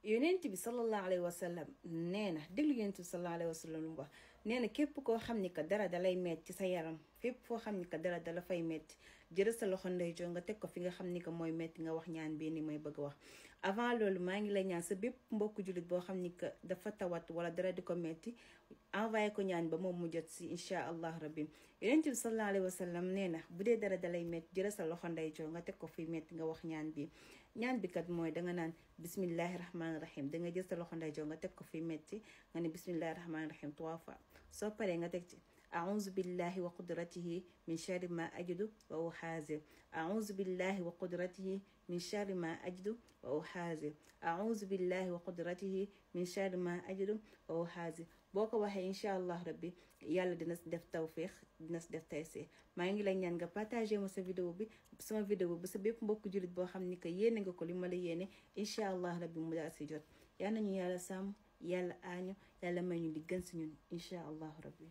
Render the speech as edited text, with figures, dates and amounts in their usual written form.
yonent bi sallallahu alayhi wa sallam nee na déglu yonent bi sallallahu alayhi wa sallam lu mu wax nee na képp koo xam ni que dara dalay metti ci sa yaram fépp foo xam ni que dara dala fay metti jël sa loxo ndeyjoor nga teg ko fi nga xam ni que mooy metti nga wax ñaan bii ni mooy bëgg wax. avant loolu maa ngi lay ñaan sa bépp mbokku jullit boo xam ni que dafa tawat wala dara di ko metti envoyé ko ñaan ba moom mu jot si incha allah rabbi. yonent bi sallallahu alayhi wa sallam nee na bu dee dara dalay metti jël sa loxo ndeyjoor nga teg ko fi metti nga wax ñaan bi. ñaan bi kat mooy danga naan bismillahi rahmaani rahim danga jël sa loxo ndeyjoor nga teg ko fi metti nga ne bismillahi rahmaani rahim 3 fois soo paree nga teg ci a'uuzu billahi wa qudratihi min sharri ma ajidu wa uhaazir a'uuzu billahi wa qudratihi min sharri ma ajidu wa uhaazir a'uuzu billahi wa qudratihi min sharri ma ajidu wa uhaazir boo ko waxee incha allah rabbi yàlla dina si def tawfiix dina si def tayseer maa ngi lay ñaan nga partagé ma sa vidéo bi sama vidéo bi sa bépp mbokk jullit boo xam ni que yéene nga ko li ma la yéene incha allah rabbi mu daal si jot yal nañu yàlla sàmm yàlla aañu yàlla may ñu di gën si ñun incha allah rabbi